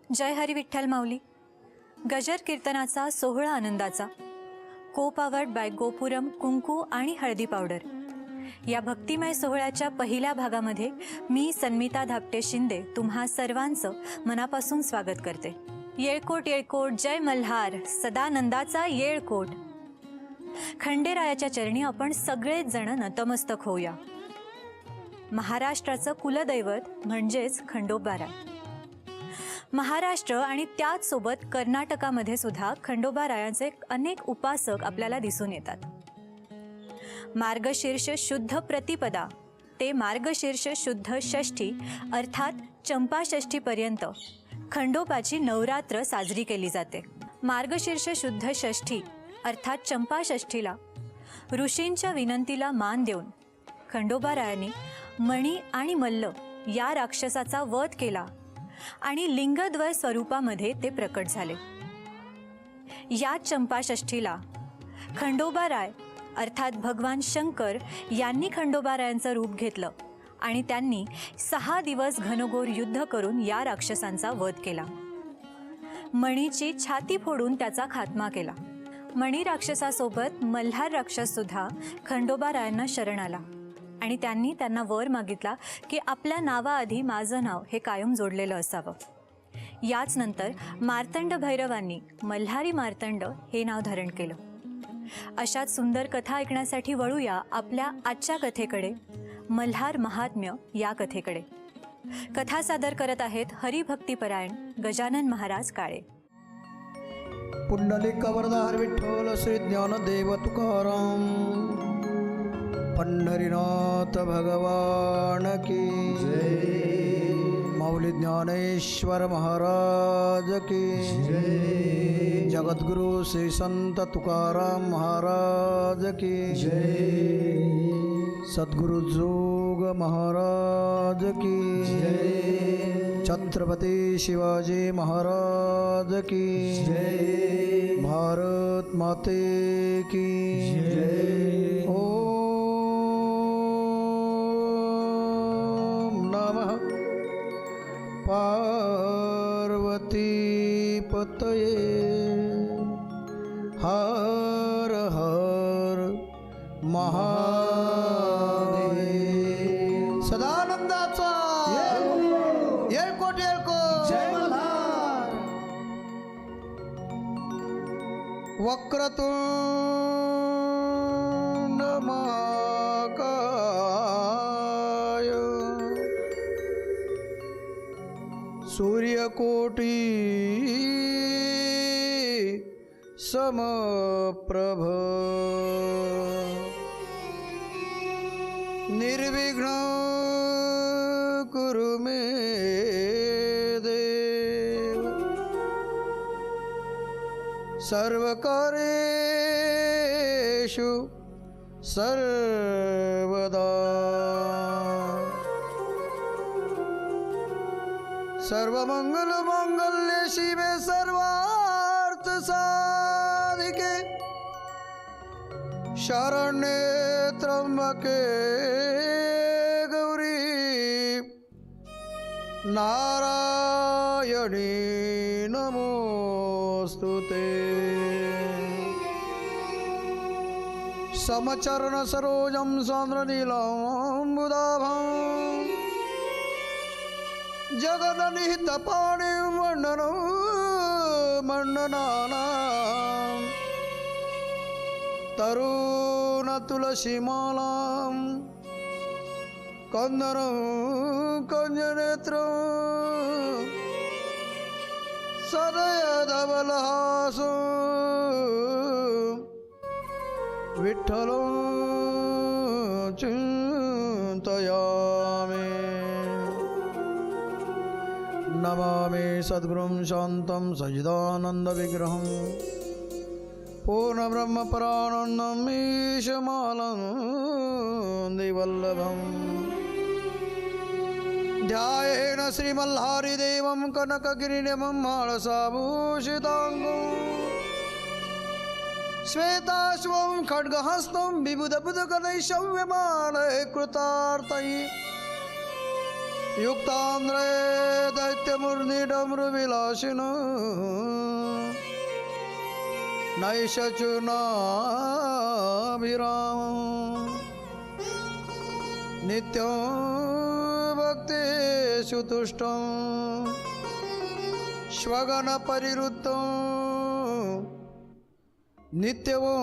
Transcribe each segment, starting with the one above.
जय हरी विठ्ठल माऊली. गजर कीर्तनाचा सोहळा आनंदाचा, को पावर्ड बाय गोपुरम कुंकू आणि हळदी पावडर या भक्तिमय सोहळ्याच्या पहिल्या भागामध्ये मी सन्मिता धापटे शिंदे तुम्हा सर्वांचं मनापासून स्वागत करते. येळकोट येळकोट जय मल्हार, सदानंदाचा येळकोट. खंडेरायाच्या चरणी आपण सगळेच जण नतमस्तक होऊया. महाराष्ट्राचं कुलदैवत म्हणजेच खंडोबाराय. महाराष्ट्र आणि त्याचसोबत कर्नाटकामध्ये सुद्धा खंडोबारायांचे अनेक उपासक आपल्याला दिसून येतात. मार्गशीर्ष शुद्ध प्रतिपदा ते मार्गशीर्ष शुद्ध षष्ठी अर्थात चंपाषष्ठीपर्यंत खंडोबाची नवरात्र साजरी केली जाते. मार्गशीर्ष शुद्ध षष्ठी अर्थात चंपाषष्ठीला ऋषींच्या विनंतीला मान देऊन खंडोबारायांनी मणी आणि मल्ल या राक्षसाचा वध केला आणि लिंगद्वय स्वरूपामध्ये ते प्रकट झाले. या चंपाषष्ठीला खंडोबाराय अर्थात भगवान शंकर यांनी खंडोबारायांचं रूप घेतलं आणि त्यांनी 6 दिवस घनघोर युद्ध करून या राक्षसांचा वध केला. मणीची छाती फोडून त्याचा खात्मा केला. मणी राक्षसासोबत मल्हार राक्षससुद्धा खंडोबारायांना शरण आला आणि त्यांनी त्यांना वर मागितला की आपल्या नावाआधी माझं नाव हे कायम जोडलेलं असावं. याच नंतर मार्तंड भैरवांनी मल्हारी मार्तंड हे नाव धारण केलं. अशाच सुंदर कथा ऐकण्यासाठी वळूया आपल्या आजच्या कथेकडे, मल्हार महात्म्य या कथेकडे. कथा सादर करत आहेत हरिभक्तीपरायण गजानन महाराज काळे. पुंडलिक वरदार विठ्ठल श्री ज्ञानदेव तुकाराम, पंढरीनाथ भगवान की जय. माऊली ज्ञानेश्वर महाराज की जय. जगद्गुरु श्री संत तुकाराम महाराज की जय. सद्गुरु जोग महाराज की जय. छत्रपती शिवाजी महाराज की जय. भारत माते की जय. पार्वती पतये हर हर महादेव. सदानंदाचा येळकोट येळकोट जय मल्हार. वक्रतुंड महाकाय सूर्यकोटी समप्रभ निर्विघ्न कुरु मे देव. सर्वकार्येषु सर्वदा सर्वमंगल मांगल्ये शिवे सर्वार्थ साधिके शरण्ये त्र्यंबके गौरी नारायणी नमोस्तुते. समचरण सरोजं सान्द्रनीलाम्बुदाभं जगन्निहित पाणि मंडन मंडनाना तरुण तुलसीमाला कंदन कंजनेत्र सदय धवलहास विठ्ठल चिंतयामि. नमामि सद्गुरुं शान्तं सच्चिदानन्दविग्रहं पूर्णब्रह्मपरानन्दं ईशमानन्दिवल्लभम्. ध्यायेन श्रीमल्हारिदेवं कनकगिरिनिभं माळसाभूषिताङ्गं श्वेताश्वं खड्गहस्तं विबुधबुधगणैः शव्यमानः कृतार्थैः युक्तांध्रे दैत्यमूर्नी डमरुविलासिन नैषचूर्णाभिराम नित्यं भक्तेषु तुष्टं श्वगनपरिवृत्तं नित्योंकाररूपं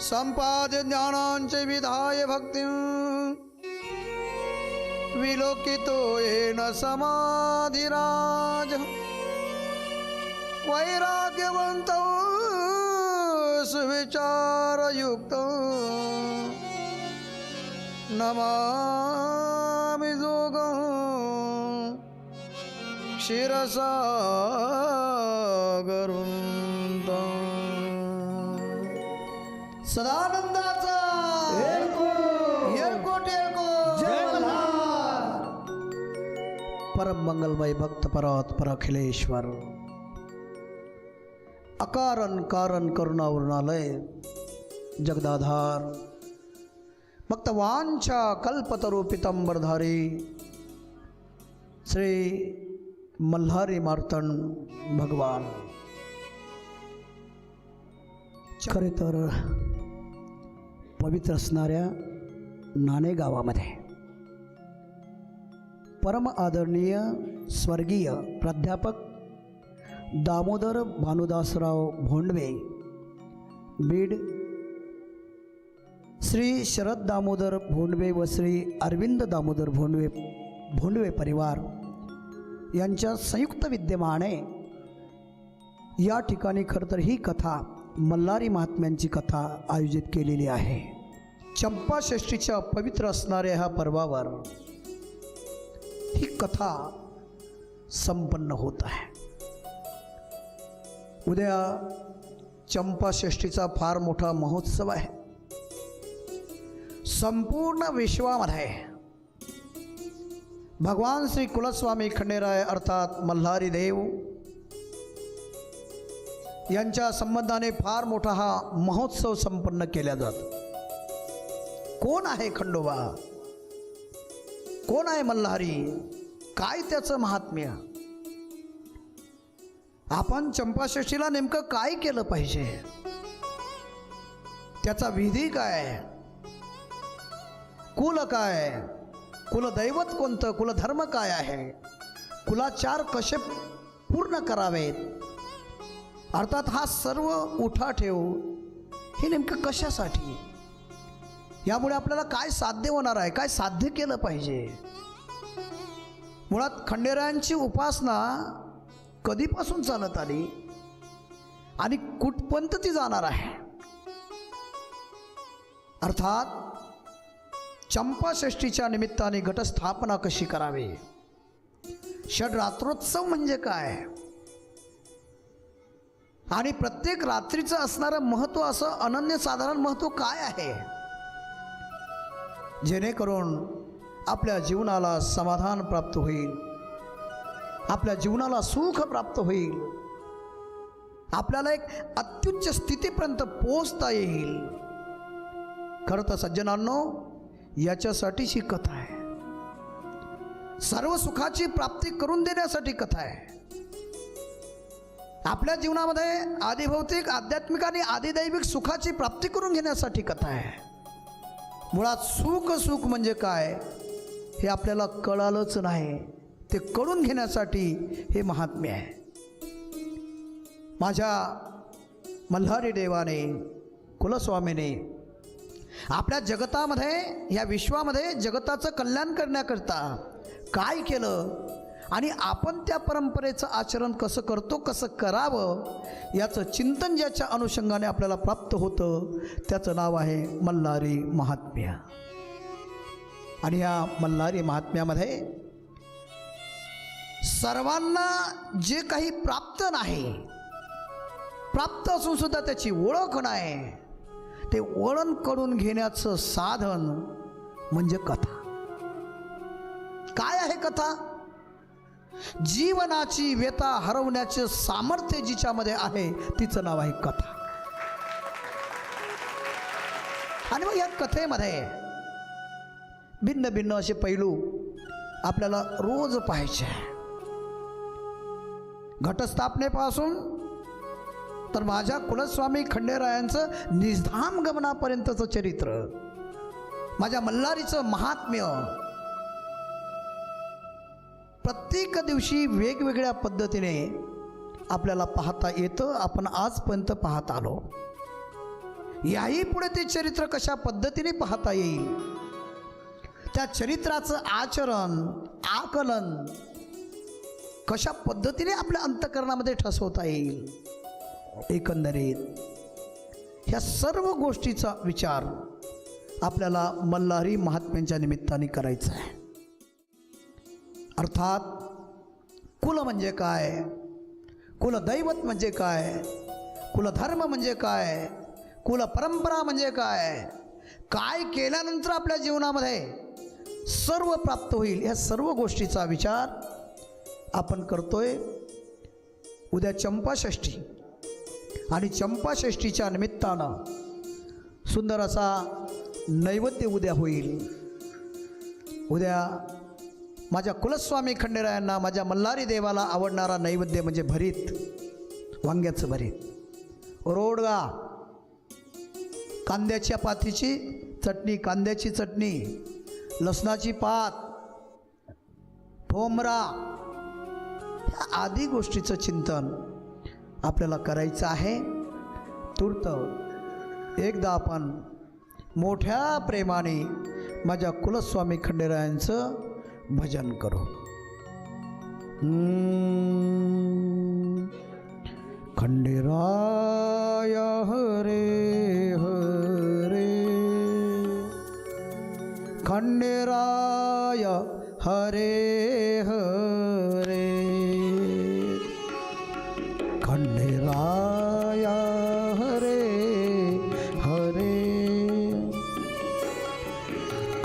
सम्पाद्य ज्ञानाञ्च विधाय भक्तिं विलोकितो येन समाधिराज वैराग्यवन्तौ सुविचारयुक्तौ नमामि जोगं क्षीरसागरं सदानंदाचा येळकोट परम मंगलमय भक्त परात्पर अखिलेश्वर अकारण कारण करुणावरुणालय जगदाधार भक्त वांछा कल्पतरू पितंबरधारी श्री मल्हारी मार्तंड भगवान. खरे तर पवित्र असणाऱ्या नाणे गावामध्ये परम आदरणीय स्वर्गीय प्राध्यापक दामोदर भानुदासराव भोंडवे बीड, श्री शरद दामोदर भोंडवे व श्री अरविंद दामोदर भोंडवे परिवार यांच्या संयुक्त विद्यमाने या ठिकाणी खरं तर ही कथा मल्हारी महात्म्यांची कथा आयोजित केलेली आहे. चंपाषष्ठीच्या पवित्र असणाऱ्या ह्या पर्वावर ही कथा संपन्न होत आहे. उद्या चंपाषष्ठीचा फार मोठा महोत्सव आहे. संपूर्ण विश्वामध्ये भगवान श्री कुलस्वामी खंडेराय अर्थात मल्हारी देव यांच्या संबंधाने फार मोठा हा महोत्सव संपन्न केला जातो. कोण आहे खंडोबा, कोण आहे मल्हारी, काय त्याचं महात्म्य, आपण चंपाषष्ठीला नेमकं काय केलं पाहिजे, त्याचा विधी काय, कुल काय, कुलदैवत कोणतं, कुलधर्म काय आहे, कुलाचार कसे पूर्ण करावेत, अर्थात हा सर्व उठाठेव हे नेमकं कशासाठी, यामुळे आपल्याला काय साध्य होणार आहे, काय साध्य केलं पाहिजे. मुळात खंडेरायांची उपासना कधीपासून चालत आली आणि कुठपर्यंत ती जाणार आहे. अर्थात चंपाषष्ठीच्या निमित्ताने घटस्थापना कशी करावी, षडरात्रोत्सव म्हणजे काय, आणि प्रत्येक रात्रीचं असणारं महत्त्व, असं अनन्यसाधारण महत्त्व काय आहे, जेणेकरून आपल्या जीवनाला समाधान प्राप्त होईल, आपल्या जीवनाला सुख प्राप्त होईल, आपल्याला एक अत्युच्च स्थितीपर्यंत पोहोचता येईल. खरं तर सज्जनांनो, याच्यासाठीच ही कथा आहे. सर्व सुखाची प्राप्ती करून देण्यासाठी कथा आहे. आपल्या जीवनामध्ये आदिभौतिक, आध्यात्मिक आणि आदिदैविक सुखाची प्राप्ती करून घेण्यासाठी कथा आहे. मुळात सुख म्हणजे काय हे आपल्याला कळालंच नाही, ते कळून घेण्यासाठी हे महात्म्य आहे. माझ्या मल्हारी देवाने, कुलस्वामीने आपल्या जगतामध्ये, या विश्वामध्ये जगताचं कल्याण करण्याकरता काय केलं आणि आपण त्या परंपरेचं आचरण कसं करतो, कसं करावं, याचं चिंतन ज्याच्या अनुषंगाने आपल्याला प्राप्त होतं त्याचं नाव आहे मल्हारी महात्म्य. आणि या मल्हारी महात्म्यामध्ये सर्वांना जे काही प्राप्त नाही, प्राप्त असून सुद्धा त्याची ओळख नाही, ते वळण करून घेण्याचं साधन म्हणजे कथा. काय आहे कथा? जीवनाची व्यथा हरवण्याचे सामर्थ्य जिच्यामध्ये आहे तिचं नाव आहे कथा. आणि मग या कथेमध्ये भिन्न भिन्न असे पैलू आपल्याला रोज पाहायचे आहे. घटस्थापनेपासून तर माझ्या कुलस्वामी खंडेरायांचं निजधाम गमनापर्यंतचं चरित्र, माझ्या मल्हारीचं महात्म्य प्रत्येक दिवशी वेगवेगळ्या पद्धतीने आपल्याला पाहता येतं. आपण आजपर्यंत पाहत आलो. याही पुढे ते चरित्र कशा पद्धतीने पाहता येईल, त्या चरित्राचं आचरण आकलन कशा पद्धतीने आपल्या अंतःकरणामध्ये ठसवता येईल, एकंदरीत ह्या सर्व गोष्टीचा विचार आपल्याला मल्हारी महात्म्यांच्या निमित्ताने करायचा आहे. अर्थात कुल म्हणजे काय, कुलदैवत म्हणजे काय, कुलधर्म म्हणजे काय, कुलपरंपरा म्हणजे काय, काय केल्यानंतर आपल्या जीवनामध्ये सर्व प्राप्त होईल, ह्या सर्व गोष्टीचा विचार आपण करतोय. उद्या चंपाषष्ठी आणि चंपाषष्ठीच्या निमित्तानं सुंदर असा नैवेद्य उद्या होईल. उद्या माझ्या कुलस्वामी खंडेरायांना, माझ्या मल्हारी देवाला आवडणारा नैवेद्य म्हणजे भरीत, वांग्याचं भरीत, रोडगा, कांद्याच्या पातीची चटणी, कांद्याची चटणी, लसणाची पात, ठोंबरा, ह्या आदी गोष्टीचं चिंतन आपल्याला करायचं आहे. तूर्त एकदा आपण मोठ्या प्रेमाने माझ्या कुलस्वामी खंडेरायांचं भजन करू. खंडेराय हरे हरे, खंडेराय हरे हरे, खंडेराय हरे हरे,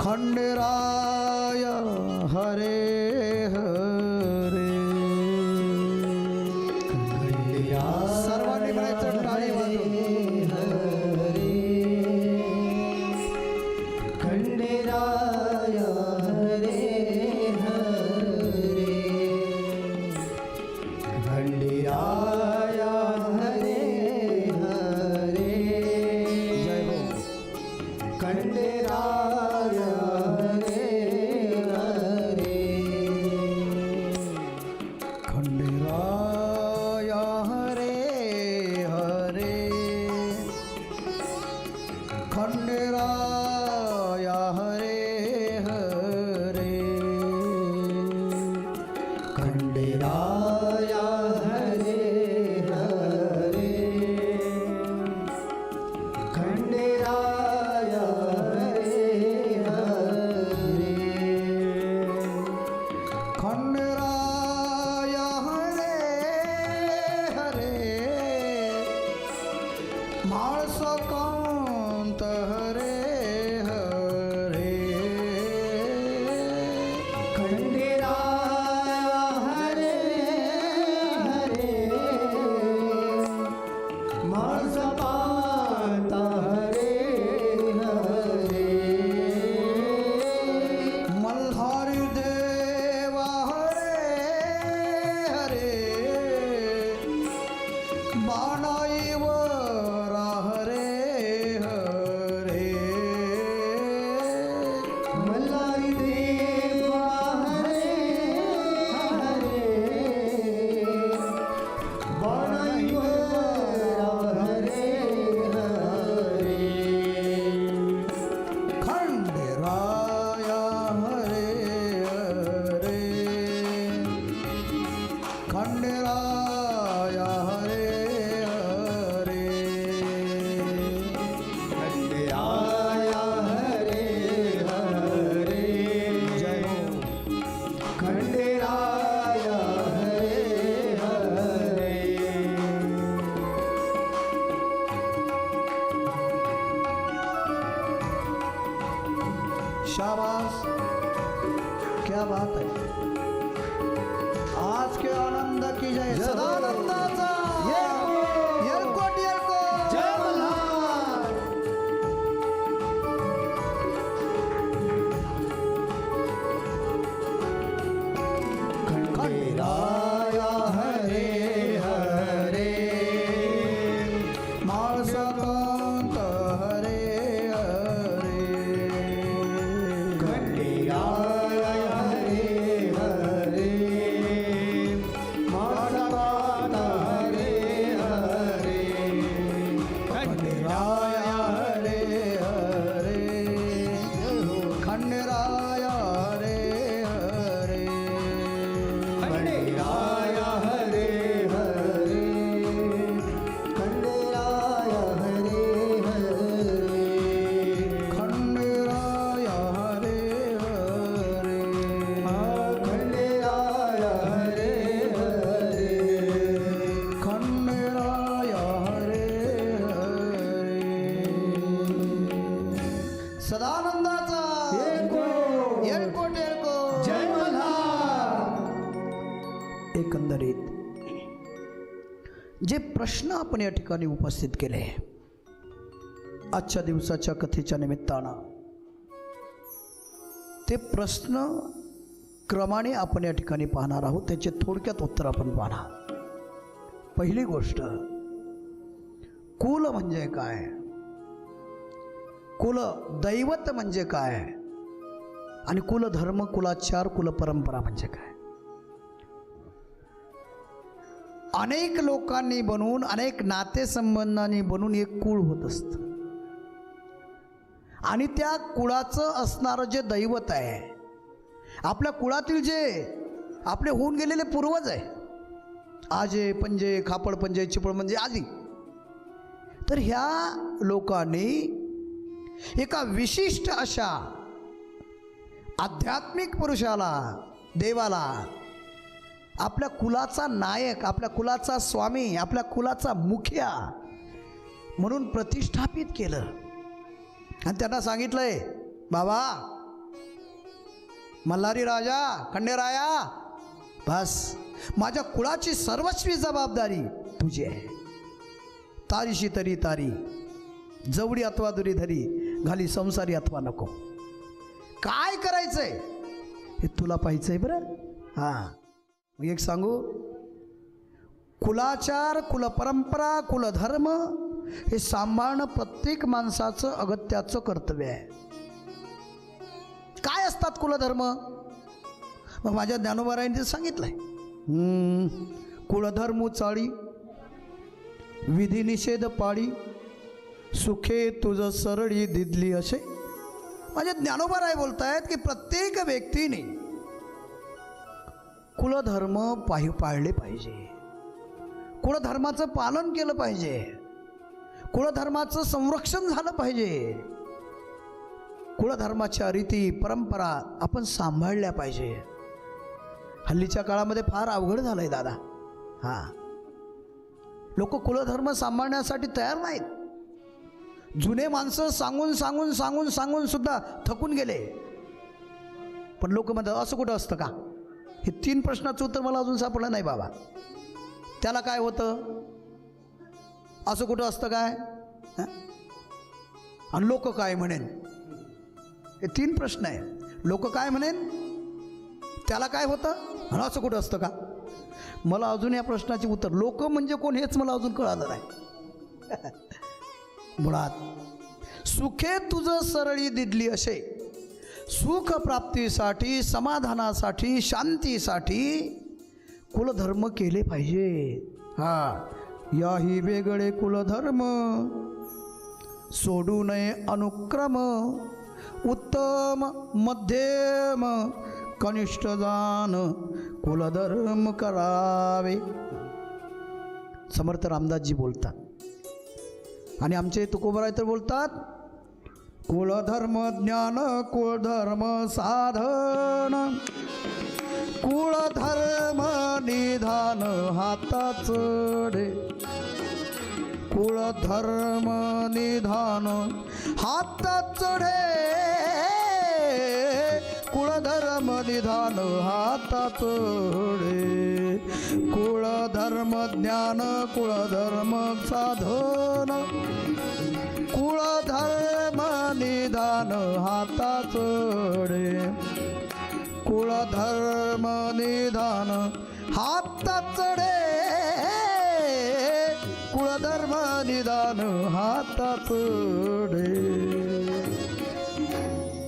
खंडेराय हरे हरे. सर्वांनी म्हणायचं टाळी वाजवून. खंडेराय हरे हरे, खंडेराय हरे हरे. जय हो. खंडेराय हरे हरे, खंडेराय हरे हरे, खंडेराय हरे हरे, खंडेराय हरे हरे, खंडेराय हरे हरे, खंडेराय हरे हरे, माळसकांत हरे हरे, खंडेराय हरे हरे, माळसपात हरे हरे, मल्हारी देवा हरे हरे, बाणाईवर हरे हरे, मल्हारी देवा हरे हरे, बाणाईवर हरे हरे, खंडेराय हरे हरे, खंडेराय हरे हरे, खंडेराय हरे हरे. जय हो. खंडेराय हरे हरे, शाबाश, क्या बात है. आज के आनंद की जय, सदानंदाचा येलकोट येलकोट. जय मल्हार. सूर्यकांत हरे हरे खंडेराय हरे हरे माधवानंद हरे हरे खंडेराय हरे हरे खंडेराय हरे हरे खंडेराय हरे हरे खंडेराय हरे हरे खंडेराय हरे हरे खंडेराय हरे हरे खंडेराय हरे हरे सदानंदाचा येळकोट. येळकोट येळकोट. जय मल्हार. एकंदरीत जे प्रश्न आपण या ठिकाणी उपस्थित केले आजच्या दिवसाच्या कथेच्या निमित्तानं ते प्रश्न क्रमाने आपण या ठिकाणी पाहणार आहोत. त्याचे थोडक्यात उत्तर आपण पाहणार. पहिली गोष्ट, कुल म्हणजे काय, कुल दैवत म्हणजे काय आणि कुलधर्म कुलाचार कुलपरंपरा म्हणजे काय. अनेक लोकांनी बनवून अनेक नातेसंबंधांनी बनवून एक कुळ होत असतं आणि त्या कुळाचं असणारं जे दैवत आहे, आपल्या कुळातील जे आपले होऊन गेलेले पूर्वज आहे, आजे पंजे खापड पंजे चिपळ म्हणजे आधी, तर ह्या लोकांनी एका विशिष्ट अशा आध्यात्मिक पुरुषाला, देवाला आपल्या कुलाचा नायक, आपल्या कुलाचा स्वामी, आपल्या कुलाचा मुखिया म्हणून प्रतिष्ठापित केलं आणि त्यांना सांगितलंय, बाबा मल्हारी राजा खंडेराया, बस माझ्या कुळाची सर्वस्वी जबाबदारी तुझी आहे. तारीशी तरी तारी, जवडी अथवा दुरी धरी, घाली संसारी अथवा नको. काय करायचंय हे तुला पाहिजंय बरं. हां, एक सांगू, कुलाचार कुलपरंपरा कुलधर्म हे सांभाळणं प्रत्येक माणसाचं अगत्याचं कर्तव्य आहे. काय असतात कुलधर्म? मग माझ्या ज्ञानोबारायांनी सांगितलंय, कुलधर्म चाळी विधी निषेध पाळी, सुखे तुझ सरळी दिदली असे. माझे ज्ञानोबाराय बोलतायत की प्रत्येक व्यक्तीने कुलधर्म पाळले पाहिजे, कुलधर्माचं पालन केलं पाहिजे, कुलधर्माचं संरक्षण झालं पाहिजे, कुलधर्माच्या रीती परंपरा आपण सांभाळल्या पाहिजे. हल्लीच्या काळामध्ये फार अवघड झालंय दादा. हां, लोक कुलधर्म सांभाळण्यासाठी तयार नाहीत. जुने माणसं सांगून सांगून सांगून सांगून सुद्धा थकून गेले. पण लोक म्हणतात असं कुठं असतं का? हे 3 प्रश्नाचं उत्तर मला अजून सापडलं नाही बाबा. त्याला काय होतं, असं कुठं असतं काय, आणि लोक काय म्हणेन, हे 3 प्रश्न आहे. लोक काय म्हणेन, त्याला काय होतं, आणि असं कुठं असतं का. मला अजून या प्रश्नाचे उत्तर, लोक म्हणजे कोण हेच मला अजून कळालं नाही. मुळात सुखे तुझं सरळी दिदली असे, सुख प्राप्तीसाठी, समाधानासाठी, शांतीसाठी कुलधर्म केले पाहिजे. हा, याही वेगळे कुलधर्म सोडू नये अनुक्रम, उत्तम मध्यम कनिष्ठ जान कुलधर्म करावे. समर्थ रामदासजी बोलतात आणि आमचे तुकोबराय तर बोलतात, कुलधर्म ज्ञान कुलधर्म साधन, कुलधर्म निधान हाताचडे, कुलधर्म निधान हाताचडे, कुलधर्म निधान हाताचडे, कुलधर्म ज्ञान कुलधर्म साधन, कुलधर्म निधान हाताचडे, कुलधर्म निधान हाताचडे, कुलधर्म निधान हातात पडे.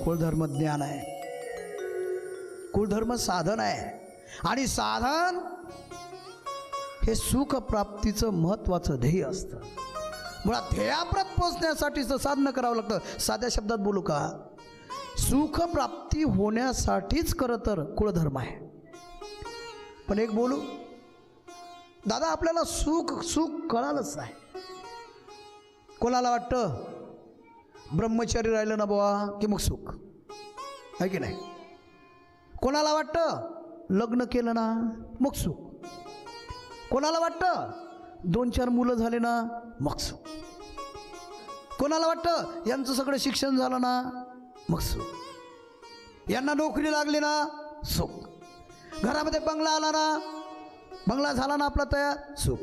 कुळधर्म ज्ञान आहे, कुळधर्म साधन आहे. आणि साधन हे सुख प्राप्तीचं महत्वाचं ध्येय असतं. मुळात ध्येयाप्रत पोचण्यासाठीचं साधन करावं लागतं. साध्या शब्दात बोलू का, सुख प्राप्ती होण्यासाठीच खरं तर कुळधर्म आहे. पण एक बोलू दादा, आपल्याला सुख सुख कळालंच नाही. कोणाला वाटतं ब्रह्मचारी राहिलं ना बुवा की मग सुख आहे की नाही. कोणाला वाटतं लग्न केलं ना मग सुख. कोणाला वाटतं 2-4 मुलं झाले ना मग सुख. कोणाला वाटतं यांचं सगळं शिक्षण झालं ना मग सुख. यांना नोकरी लागली ना सुख. घरामध्ये बंगला आला ना, बंगला झाला ना आपला तयार, सुख.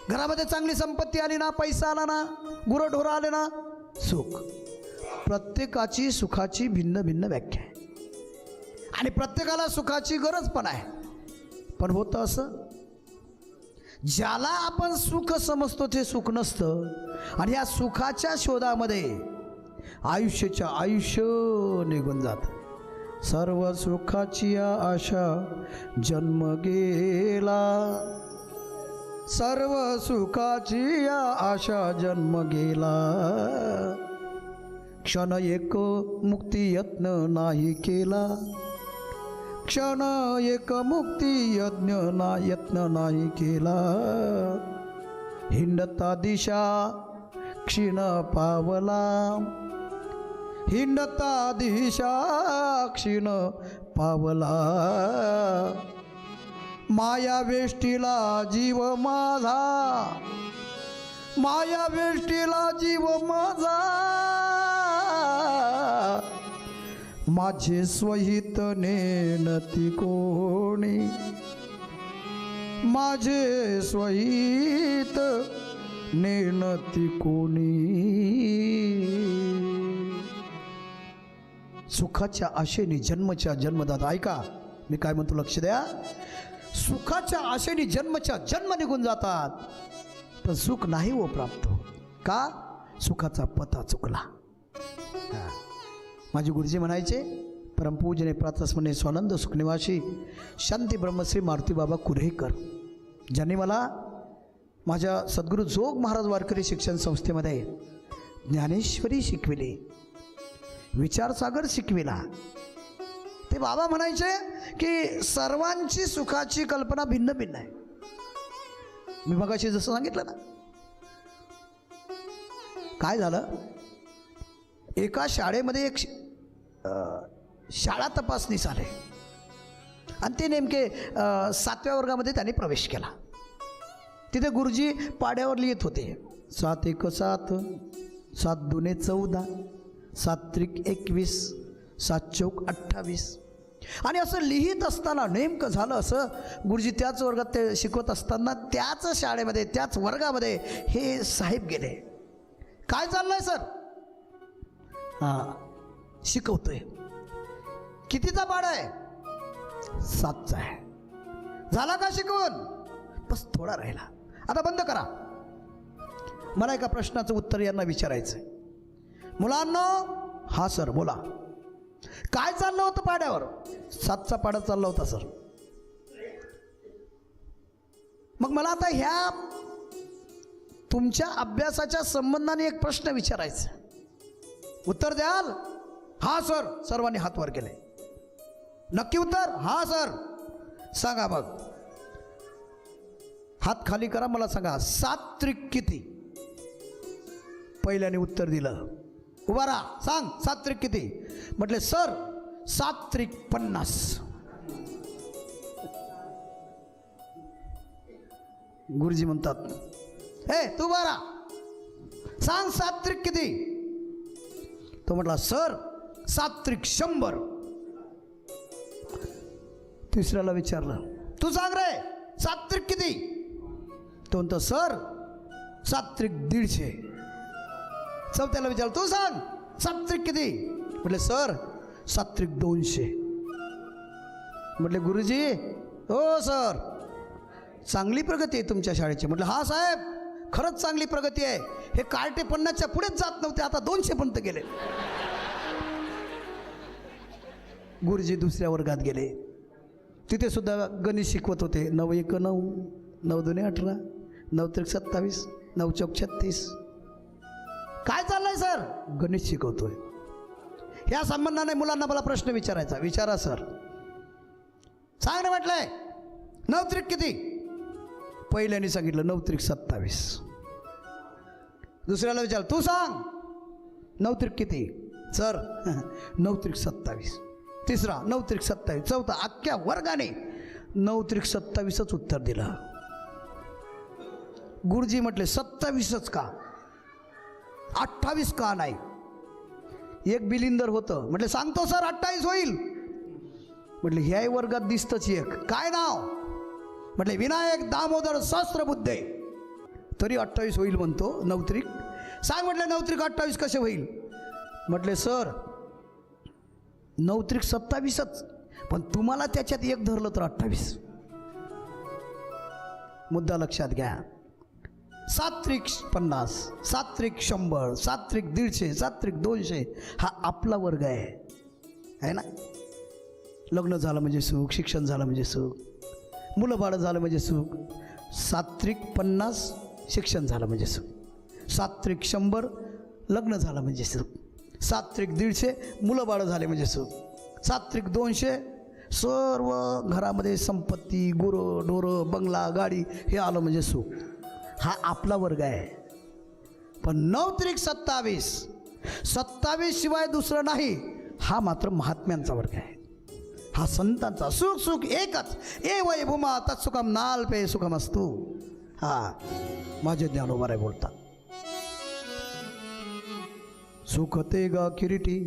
घरामध्ये चांगली संपत्ती आली ना, पैसा आला ना, गुरंढोरं आले ना, सुख. प्रत्येकाची सुखाची भिन्न भिन्न व्याख्या आहे आणि प्रत्येकाला सुखाची गरज पण आहे. पण होतं असं, ज्याला आपण सुख समजतो ते सुख नसतं. आणि या सुखाच्या शोधामध्ये आयुष्य निघून जातं. सर्व सुखाची आशा जन्म गेला, सर्व सुखाची आशा जन्म गेला. क्षण एक मुक्ती यत्न नाही केला, क्षण एक मुक्ती यत्न नाही केला. हिंडता दिशा क्षीण पावला, हिंडता दिशा क्षीण पावला. माया वेष्टीला जीव माझा, माया वेष्टीला जीव माझा. माझे स्वहित नेनती कोणी, माझे स्वहित नेनती कोणी. सुखाच्या आशेने जन्मच्या जन्मदात. ऐका मी काय म्हणतो, लक्ष द्या. सुखाच्या आशेने जन्मच्या जन्म निघून जातात, पण सुख नाही हो प्राप्त. का? सुखाचा पता चुकला. माझे गुरुजी म्हणायचे, परमपूजने प्रातस्मरणे स्वानंद सुखनिवासी शांती ब्रह्मश्री मारुती बाबा कुऱ्हेकर, ज्यांनी मला माझ्या सद्गुरू जोग महाराज वारकरी शिक्षण संस्थेमध्ये ज्ञानेश्वरी शिकविली, विचारसागर शिकविला. ते बाबा म्हणायचे की सर्वांची सुखाची कल्पना भिन्न भिन्न आहे. मी मगाशी जसं सांगितलं ना, काय झालं, एका शाळेमध्ये एक शाळा तपासणीस आले आणि ते नेमके 7व्या वर्गामध्ये त्यांनी प्रवेश केला. तिथे गुरुजी पाड्यावर लिहित होते, 7 × 7, 7 × 2 = 14, 7 × 3 = 21, 7 × 4 = 28. आणि असं लिहित असताना नेमकं झालं असं, गुरुजी त्याच वर्गात ते शिकवत असताना त्याच शाळेमध्ये त्याच वर्गामध्ये हे साहेब गेले. काय चाललंय सर? शिकवतोय. कितीचा पाढा आहे? 7चा आहे. झाला का शिकवून? बस थोडा राहिला, आता बंद करा. मला एका प्रश्नाचं उत्तर यांना विचारायचं. मुलांनो, हा सर बोला, काय चाललं होतं पाड्यावर? 7चा पाढा चालला होता सर. मग मला आता ह्या तुमच्या अभ्यासाच्या संबंधाने एक प्रश्न विचारायचा, उत्तर द्याल? हा सर. सर्वांनी हात वर केले. नक्की उत्तर? हा सर. सांगा मग, हात खाली करा, मला सांगा 7 त्रिक किती? पहिल्याने उत्तर दिलं. उभा राहा, सांग 7 त्रिक किती? म्हटले सर 7 त्रिक 50. गुरुजी म्हणतात, हे तू उभा राहा, सांग 7 त्रिक किती? तो म्हटला सर 7 त्रिक 100. तिसऱ्याला विचारलं, तू सांग रे 7 त्रिक किती? तो म्हणतो सर 7 त्रिक 150. चौथ्याला विचारलं, तू सांग 7 त्रिक किती? म्हटले सर 7 त्रिक 200. म्हटले गुरुजी, हो सर, चांगली प्रगती आहे तुमच्या शाळेची. म्हटलं हा साहेब, खरंच चांगली प्रगती आहे. हे कार्टे 50च्या पुढेच जात नव्हते, आता 200 पर्यंत गेले. गुरुजी दुसऱ्या वर्गात गेले. तिथे सुद्धा गणित शिकवत होते. 9 1 9, 9 2 18, 9 3 27, 9 4 36. काय चाललंय सर? गणित शिकवतोय. ह्या संबंधाने मुलांना मला प्रश्न विचारायचा. विचारा सर. सांग ना म्हटलंय 9 3 किती? पहिल्याने सांगितलं 9 3 27. दुसऱ्याला विचार, तू सांग 9 3 किती? सर 9 3 27. तिसरा 9 3 27. चौथा अख्ख्या वर्गाने 9 3 27च उत्तर दिलं. गुरुजी म्हटले 27च का? 28 का नाही? एक बिलिंदर होतं. म्हटले सांगतो सर 28 होईल. म्हटले ह्याही वर्गात दिसतच एक. काय नाव? म्हटले विनायक दामोदर सहस्त्रबुद्धे. तरी 28 होईल म्हणतो 9 3. सांग म्हटले 9 3 28 कसे होईल? म्हटले सर 9 3 27च, पण तुम्हाला त्याच्यात एक धरलं तर 28. मुद्दा लक्षात घ्या. 7 3 50, 7 3 100, 7 3 150, 7 3 200 हा आपला वर्ग आहे ना. लग्न झालं म्हणजे सुख, शिक्षण झालं म्हणजे सुख, मुलं बाळं झालं म्हणजे सुख. 7 3 50 शिक्षण झालं म्हणजे सुख, 7 3 100 लग्न झालं म्हणजे सुख, 7 3 150 मुलं बाळं झाले म्हणजे सुख, 7 3 200 सर्व घरामध्ये संपत्ती, गुरं ढोरं बंगला गाडी हे आलं म्हणजे सुख. हा आपला वर्ग आहे. पण 9 3 27, 27 शिवाय दुसरं नाही. हा मात्र महात्म्यांचा वर्ग आहे. हा संतांचा. सुख सुख एकच. ए वै भूमा तत्सुखम नाल्पे सुखम असतो. हा माझे ज्ञानोबा राय बोलतात. सुख ते गा किरीटी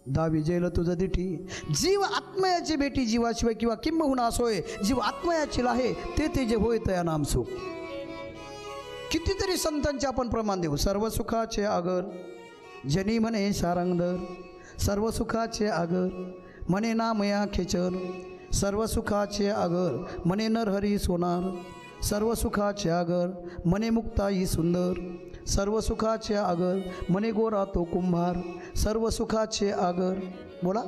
दावी जेल तुझं दिठी. जीव आत्मयाची भेटी जीवाशिवाय किंवा किंबहुना असोय. जीव आत्मयाची लाहे ते जे होय तया नाम सुख. कितीतरी संतांचे आपण प्रमाण देऊ. सर्व सुखाचे आगर जनी म्हणे सारंगधर. सर्व सुखाचे आगर म्हणे नामया खेचर. सर्व सुखाचे आगर म्हणे नरहरी सोनार. सर्व सुखाचे आगर म्हणे मुक्ताई सुंदर. सर्व सुखाचे आगर म्हणे गोरा तो कुंभार. सर्व सुखाचे आगर बोला.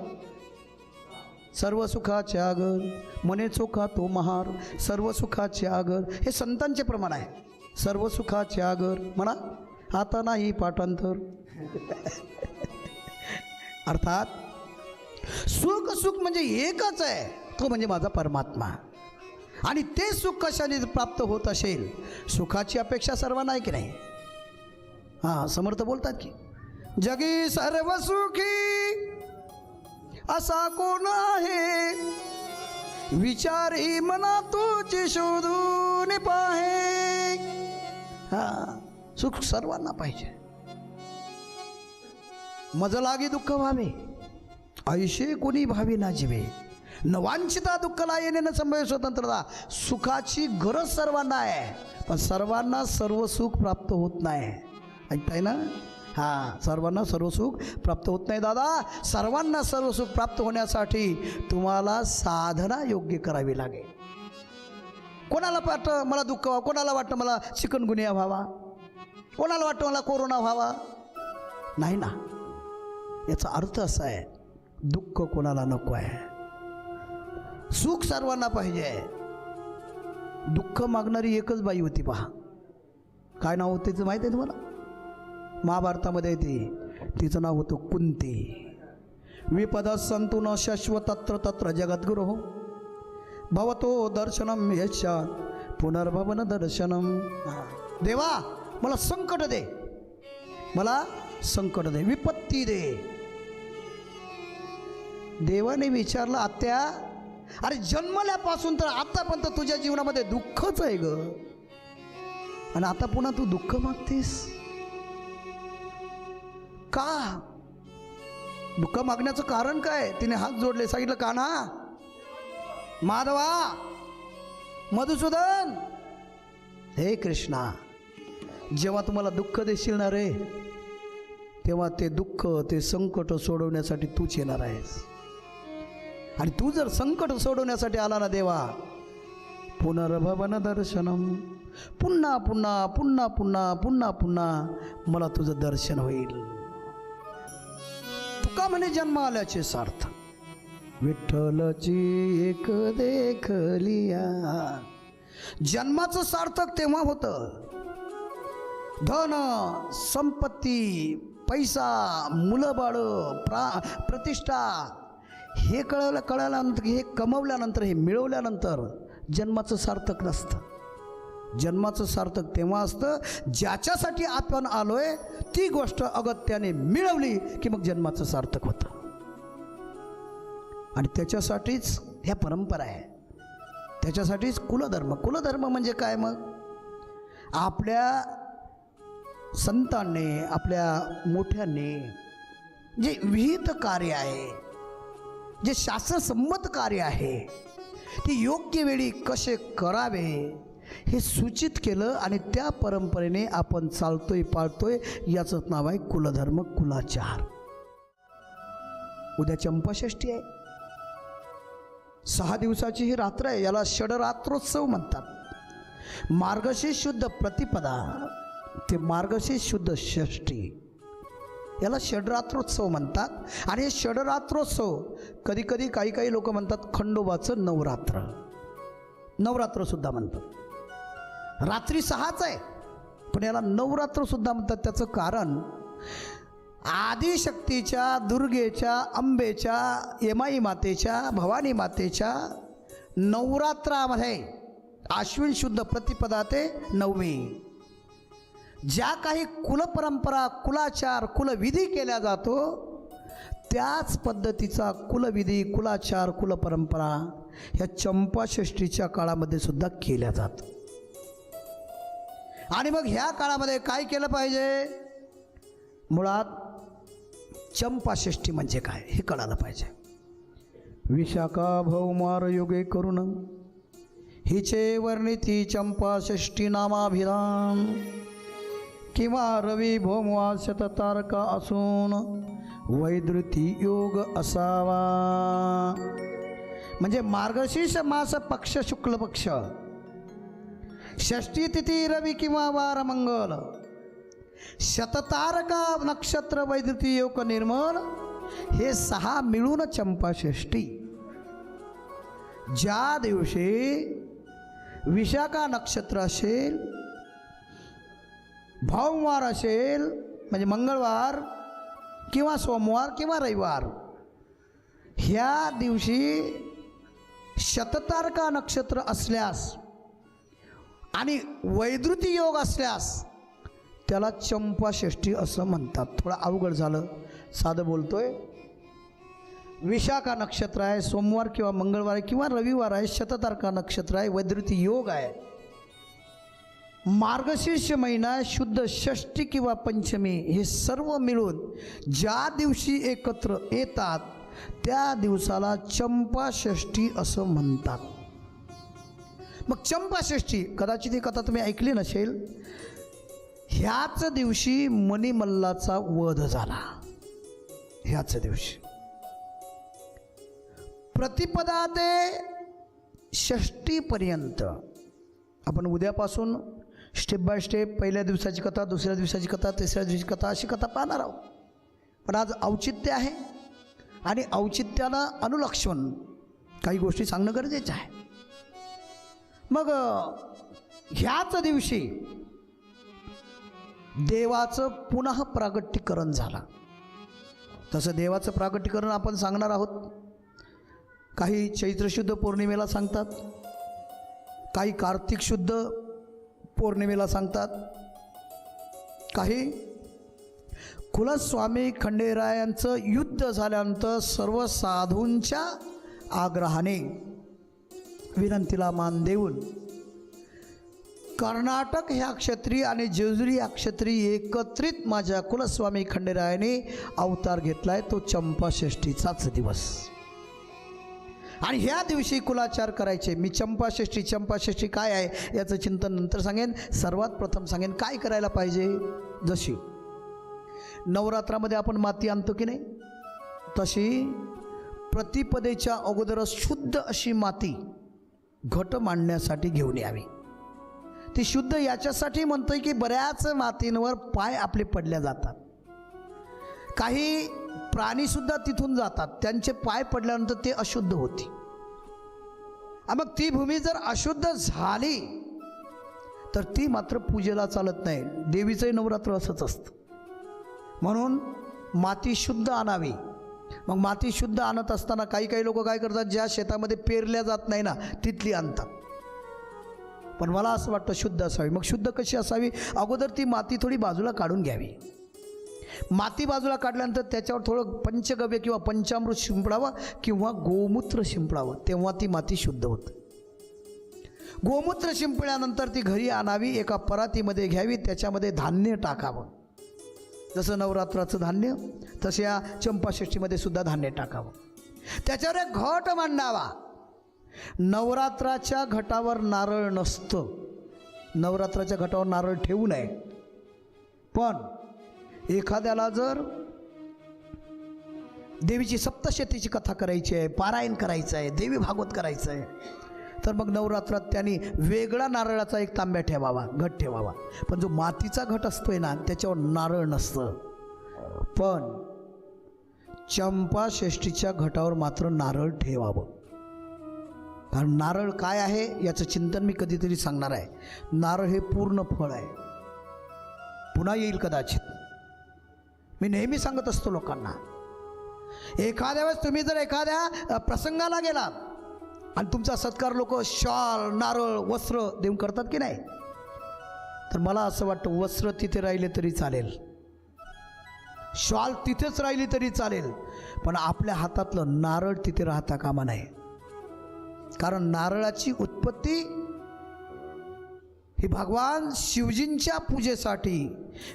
सर्व सुखाचे आगर म्हणे चोखा तो महार. सर्व सुखाचे आगर हे संतांचे प्रमाण आहे. सर्व सुखाचे आगर म्हणा. आता नाही पाठांतर. अर्थात सुख सुख म्हणजे एकच आहे. तो म्हणजे माझा परमात्मा. आणि ते सुख कशाने प्राप्त होत असेल? सुखाची अपेक्षा सर्वांना आहे की नाही? हां, समर्थ बोलतात की जगी सर्व सुखी असा कोण आहे? विचारी मना तुझी शोधून पाहे. हां, सुख सर्वांना पाहिजे. मज लागी दुःख व्हावे ऐशे कोणी भावी ना जीवे. नवांचिता दुःखला येणे न संभवे स्वतंत्रता. सुखाची गरज सर्वांना आहे, पण सर्वांना सर्व सुख प्राप्त होत नाही. ऐकताय ना? हां, सर्वांना सर्व सुख प्राप्त होत नाही दादा. सर्वांना सर्व सुख प्राप्त होण्यासाठी तुम्हाला साधना योग्य करावी लागेल. कोणाला वाटतं मला दुःख व्हावं, कोणाला वाटतं मला चिकनगुनिया व्हावा, कोणाला वाटतं मला कोरोना व्हावा. नाही ना. याचा अर्थ असा आहे दुःख कोणाला नको आहे, सुख सर्वांना पाहिजे. दुःख मागणारी एकच बाई होती पहा. काय नाव होतं तिचं माहिती आहे तुम्हाला? महाभारतामध्ये येते. तिचं नाव होतं कुंती. विपद संतु न शश्वतत्र तत्र जगद्गुरो भवतो दर्शनम यशात पुनर्भवन दर्शनम. देवा मला संकट दे, मला संकट दे, विपत्ती दे. देवाने विचारलं आत्या, अरे जन्मल्यापासून तर आतापर्यंत तुझ्या जीवनामध्ये दुःखच आहे ग, आणि आता पुन्हा तू दुःख मागतेस का? दुःख मागण्याचं कारण काय? तिने हात जोडले, सांगितलं कान्हा, माधवा, मधुसूदन, हे कृष्णा, जेव्हा तुम्हाला दुःख देशील ना रे, तेव्हा ते दुःख ते संकट सोडवण्यासाठी तूच येणार आहेस. आणि तू जर संकट सोडवण्यासाठी आला ना देवा, पुनर्भवन दर्शनम, पुन्हा पुन्हा पुन्हा पुन्हा पुन्हा पुन्हा मला तुझं दर्शन होईल. तुका म्हणे जन्म आल्याचे सार्थ, विठ्ठलची एक देखलिया. जन्माचं सार्थक तेव्हा होतं. धन संपत्ती, पैसा, मुलं बाळ, प्रतिष्ठा हे कळल्यानंतर, हे कमवल्यानंतर, हे मिळवल्यानंतर जन्माचं सार्थक नसतं. जन्माचं सार्थक तेव्हा असतं ज्याच्यासाठी आपण आलोय ती गोष्ट अगत्याने मिळवली की मग जन्माचं सार्थक होतं. आणि त्याच्यासाठीच ह्या परंपरा आहे, त्याच्यासाठीच कुलधर्म. कुलधर्म म्हणजे काय? मग आपल्या संतांनी, आपल्या मोठ्यांनी जे विहित कार्य आहे, जे शास्त्रसंमत कार्य आहे, ते योग्य वेळी कसे करावे हे सूचित केलं आणि त्या परंपरेने आपण चालतोय, पाळतोय. याचं नाव आहे कुलधर्म, कुलाचार. उद्या चंपाषष्ठी आहे. 6 दिवसाची ही रात्र आहे. याला षडरात्रोत्सव म्हणतात. मार्गशीर्ष शुद्ध प्रतिपदा ते मार्गशीर्ष शुद्ध षष्ठी याला षडरात्रोत्सव म्हणतात. आणि हे षडरात्रोत्सव कधी कधी काही लोक म्हणतात खंडोबाचं नवरात्र, नवरात्रसुद्धा म्हणतात. रात्री 6च आहे पण याला नवरात्रसुद्धा म्हणतात. त्याचं कारण आदिशक्तीच्या, दुर्गेच्या, अंबेच्या, येमाई मातेच्या, भवानी मातेच्या नवरात्रामध्ये आश्विन शुद्ध प्रतिपदा ते नवमी ज्या काही कुलपरंपरा, कुलाचार, कुलविधी केल्या जातो त्याच पद्धतीचा कुलविधी, कुलाचार, कुलपरंपरा ह्या चंपाषष्ठीच्या काळामध्ये सुद्धा केल्या जातात. आणि मग ह्या काळामध्ये काय केलं पाहिजे? मुळात चंपाषष्ठी म्हणजे काय हे कळालं पाहिजे. विशाखा भौमार योगे करुण हिचे वर्णिती चंपाषष्ठी नामाभिधान, किंवा रवी भौमवा शततारका असून वैद्युती योग असावा. म्हणजे मार्गशीर्ष मास पक्ष शुक्ल पक्ष, षष्ठी तिथी रवी किंवा वार मंगल, शततारका नक्षत्र वैद्युती योग निर्मल, हे 6 मिळून चंपाषष्ठी. ज्या दिवशी विशाखा नक्षत्र असेल, भाववार असेल म्हणजे मंगळवार किंवा सोमवार किंवा रविवार, ह्या दिवशी शततारका नक्षत्र असल्यास आणि वैद्युती योग असल्यास त्याला चंपाषष्ठी असं म्हणतात. थोडं अवघड झालं, साधं बोलतोय. विशाखा नक्षत्र आहे, सोमवार किंवा मंगळवार किंवा रविवार आहे, शततारका नक्षत्र आहे, वैद्युती योग आहे. मार्गशीर्ष महिना शुद्ध षष्ठी किंवा पंचमी हे सर्व मिळून ज्या दिवशी एकत्र येतात त्या दिवसाला चंपाषष्ठी असं म्हणतात. मग चंपाषष्ठी कदाचित ही कथा तुम्ही ऐकली नसेल. ह्याच दिवशी मणिमल्लाचा वध झाला. ह्याच दिवशी प्रतिपदा ते षष्टीपर्यंत आपण उद्यापासून स्टेप बाय स्टेप पहिल्या दिवसाची कथा, दुसऱ्या दिवसाची कथा, तिसऱ्या दिवसाची कथा अशी कथा पाहणार आहोत. पण आज औचित्य आहे आणि औचित्याला अनुलक्षून काही गोष्टी सांगणं गरजेचं आहे. मग ह्याच दिवशी देवाचं पुन्हा प्रागट्यकरण झालं. तसं देवाचं प्रागट्यकरण आपण सांगणार आहोत. काही चैत्रशुद्ध पौर्णिमेला सांगतात, काही कार्तिक शुद्ध पौर्णिमेला सांगतात, काही कुलस्वामी खंडेरायांचं युद्ध झाल्यानंतर सर्व साधूंच्या आग्रहाने, विनंतीला मान देऊन कर्नाटक ह्या क्षत्रिय आणि जेजुरी ह्या क्षत्रिय एकत्रित माझ्या कुलस्वामी खंडेरायाने अवतार घेतलाय. तो चंपाषष्ठीचाच दिवस. आणि ह्या दिवशी कुलाचार करायचे. मी चंपाषष्ठी काय आहे याचं चिंतन नंतर सांगेन. सर्वात प्रथम सांगेन काय करायला पाहिजे. जशी नवरात्रामध्ये आपण माती आणतो की नाही, तशी प्रतिपदेच्या अगोदर शुद्ध अशी माती घट मांडण्यासाठी घेऊन यावी. ती शुद्ध याच्यासाठी म्हणतोय की बऱ्याच मातींवर पाय आपले पडल्या जातात. काही प्राणीसुद्धा तिथून जातात, त्यांचे पाय पडल्यानंतर ते अशुद्ध होते. मग ती भूमी जर अशुद्ध झाली तर ती मात्र पूजेला चालत नाही. देवीचंही नवरात्र असंच असतं. म्हणून माती शुद्ध आणावी. मग माती शुद्ध आणत असताना काही लोक काय करतात, ज्या शेतामध्ये पेरल्या जात नाही ना तिथली आणतात. पण मला असं वाटतं शुद्ध असावी. मग शुद्ध कशी असावी, अगोदर ती माती थोडी बाजूला काढून घ्यावी. माती बाजूला काढल्यानंतर त्याच्यावर थोडं पंचगव्य किंवा पंचामृत शिंपडावं किंवा गोमूत्र शिंपडावं, तेव्हा ती माती शुद्ध होते. गोमूत्र शिंपल्यानंतर ती घरी आणावी, एका परातीमध्ये घ्यावी, त्याच्यामध्ये धान्य टाकावं. जसं नवरात्राचं धान्य तसं या चंपाषष्ठीमध्ये सुद्धा धान्य टाकावं. त्याच्यावर एक घट मांडावा. नवरात्राच्या घटावर नारळ नसतं. नवरात्राच्या घटावर नारळ ठेवू नये. पण एखाद्याला जर देवीची सप्तशतीची कथा करायची आहे, पारायण करायचं आहे, देवी भागवत करायचं आहे, तर मग नवरात्रात त्यांनी वेगळा नारळाचा एक तांब्या ठेवावा, घट ठेवावा. पण जो मातीचा घट असतोय ना त्याच्यावर नारळ नसतं. पण चंपाषष्ठीच्या घटावर मात्र नारळ ठेवावं. कारण नारळ काय आहे याचं चिंतन मी कधीतरी सांगणार आहे. नारळ हे पूर्ण फळ आहे. पुन्हा येईल कदाचित. मी नेहमी सांगत असतो लोकांना, एखाद्या वेळेस तुम्ही जर एखाद्या प्रसंगाला गेलात आणि तुमचा सत्कार लोक शॉल, नारळ, वस्त्र देऊन करतात की नाही, तर मला असं वाटतं वस्त्र तिथे राहिले तरी चालेल, शॉल तिथेच राहिली तरी चालेल, पण आपल्या हातातलं नारळ तिथे राहता कामा नये. कारण नारळाची उत्पत्ती ही भगवान शिवजींच्या पूजेसाठी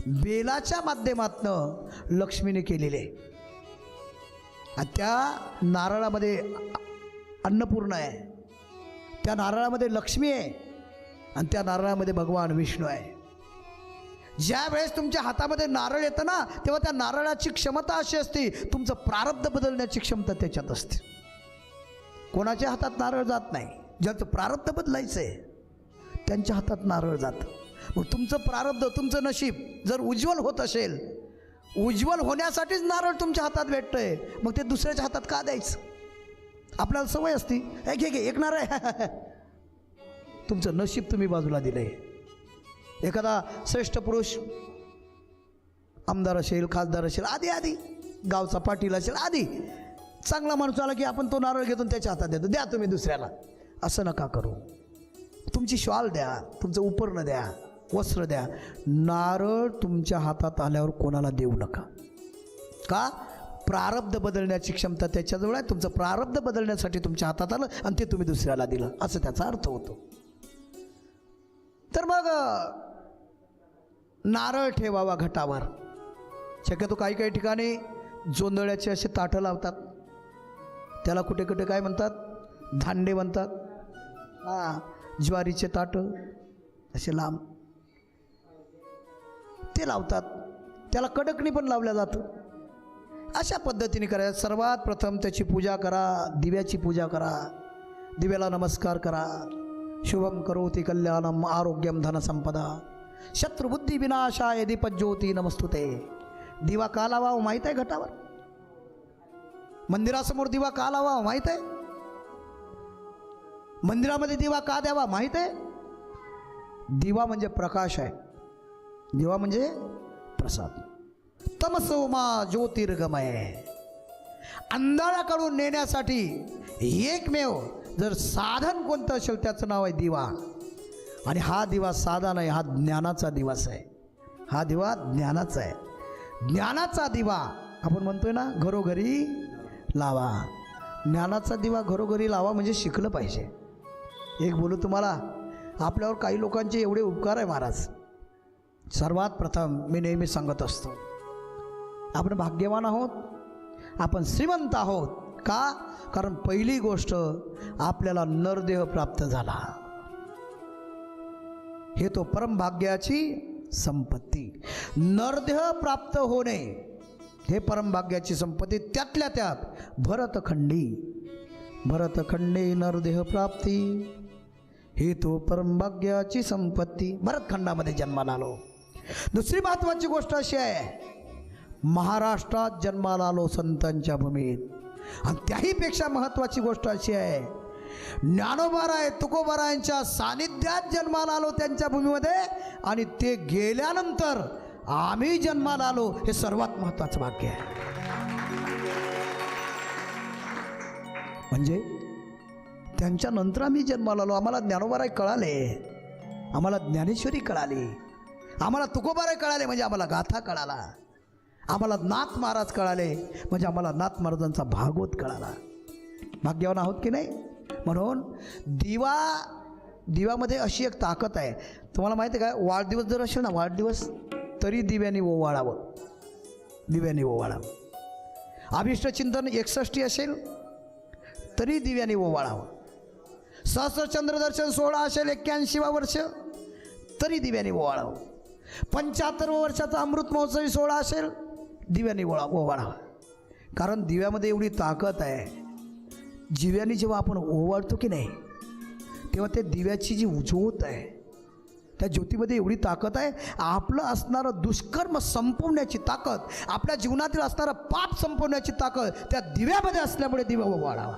बेलाच्या माध्यमातनं लक्ष्मीने केलेले आहे. आणि त्या नारळामध्ये अन्नपूर्णा आहे, त्या नारळामध्ये लक्ष्मी आहे आणि त्या नारळामध्ये भगवान विष्णू आहे. ज्या वेळेस तुमच्या हातामध्ये नारळ येतं ना तेव्हा त्या नारळाची क्षमता अशी असते, तुमचं प्रारब्ध बदलण्याची क्षमता त्याच्यात असते. कोणाच्या हातात नारळ जात नाही. ज्याचं प्रारब्ध बदलायचं आहे त्यांच्या हातात नारळ जातं. मग तुमचं प्रारब्ध, तुमचं नशीब जर उज्ज्वल होत असेल, उज्ज्वल होण्यासाठीच नारळ तुमच्या हातात भेटतंय, मग ते दुसऱ्याच्या हातात का द्यायचं? आपल्याला सवय असती, घे एक नारळ. तुमचं नशीब तुम्ही बाजूला दिलंय. एखादा श्रेष्ठ पुरुष आमदार असेल, खासदार असेल, आधी गावचा पाटील असेल, आधी चांगला माणूस आला की आपण तो नारळ घेतो त्याच्या हातात देतो, द्या तुम्ही दुसऱ्याला. असं नका करू. तुमची शॉल द्या, तुमचं उपरणं द्या, वस्त्र द्या. नारळ तुमच्या हातात आल्यावर कोणाला देऊ नका. का? प्रारब्ध बदलण्याची क्षमता त्याच्याजवळ आहे. तुमचं प्रारब्ध बदलण्यासाठी तुमच्या हातात आलं आणि ते तुम्ही दुसऱ्याला दिलं, असं त्याचा अर्थ होतो. तर मग नारळ ठेवावा घटावर. शक्यतो काही ठिकाणी जोंधळ्याचे असे ताटं लावतात, त्याला कुठे काय म्हणतात, धांडे म्हणतात. ज्वारीचे ताटं असे लांब ते लावतात, त्याला कडकणी पण लावल्या जातं. अशा पद्धतीने करायचं. सर्वात प्रथम त्याची पूजा करा, दिव्याची पूजा करा, दिव्याला नमस्कार करा. शुभम करोति कल्याणम आरोग्यम धनसंपदा शत्रुबुद्धी विनाशाय दीपज्योती नमस्तुते. दिवा का लावावा माहीत आहे? घटावर मंदिरासमोर दिवा का लावावा माहीत आहे? मंदिरामध्ये दिवा का द्यावा माहीत आहे? दिवा म्हणजे प्रकाश आहे, दिवा म्हणजे प्रसाद. तमसो मा ज्योतिर्गमय. अंधाराकडून नेण्यासाठी एकमेव जर साधन कोणतं असेल त्याचं नाव आहे दिवा. आणि हा दिवा साधा नाही, हा ज्ञानाचा दिवस आहे. हा दिवा ज्ञानाचा आहे. ज्ञानाचा दिवा आपण म्हणतोय ना, घरोघरी लावा. ज्ञानाचा दिवा घरोघरी लावा म्हणजे शिकलं पाहिजे. एक बोलू तुम्हाला, आपल्यावर काही लोकांचे एवढे उपकार आहे महाराज. सर्वात प्रथम मी नेहमी सांगत असतो, आपण भाग्यवान आहोत, आपण श्रीमंत आहोत. का? कारण पहिली गोष्ट आपल्याला नरदेह प्राप्त झाला. हे तो परमभाग्याची संपत्ती. नरदेह प्राप्त होणे हे परमभाग्याची संपत्ती. त्यातल्या त्यात भरतखंडी नरदेह प्राप्ती ही तो परमभाग्याची संपत्ती. भरतखंडामध्ये जन्माला आलो. दुसरी महत्त्वाची गोष्ट अशी आहे, महाराष्ट्रात जन्माला आलो संतांच्या भूमीत. आणि त्याहीपेक्षा महत्त्वाची गोष्ट अशी आहे, ज्ञानोबाराय तुकोबारायांच्या सानिध्यात जन्माला आलो त्यांच्या भूमीमध्ये. आणि ते गेल्यानंतर आम्ही जन्माला आलो, हे सर्वात महत्त्वाचं भाग्य आहे. म्हणजे त्यांच्यानंतर आम्ही जन्माला आलो. आम्हाला ज्ञानोबाराय कळाले, आम्हाला ज्ञानेश्वरी कळाली, आम्हाला तुकोबाराय कळाले, म्हणजे आम्हाला गाथा कळाला, आम्हाला नाथ महाराज कळाले, म्हणजे आम्हाला नाथ महाराजांचा भागवत कळाला. भाग्यवान आहोत की नाही? म्हणून दिव्यामध्ये अशी एक ताकद आहे. तुम्हाला माहिती आहे काय, वाढदिवस जर असेल ना, वाढदिवस, तरी दिव्याने ओवाळावं, दिव्याने ओवाळावं. अभिष्टचिंतन 61 असेल तरी दिव्याने ओवाळावं. सहस्रचंद्रदर्शन सोहळा असेल 81 वर्ष तरी दिव्याने ओवाळावं. 75 वर्षाचा अमृत महोत्सवी सोहळा असेल दिव्याने ओवाळावं. कारण दिव्यामध्ये एवढी ताकद आहे, दिव्याने जेव्हा आपण ओवाळतो की नाही, तेव्हा त्या दिव्याची जी ज्योत आहे, त्या ज्योतीमध्ये एवढी ताकद आहे, आपलं असणारं दुष्कर्म संपवण्याची ताकद, आपल्या जीवनातील असणारं पाप संपवण्याची ताकद त्या दिव्यामध्ये असल्यामुळे दिवा ओवाळावा.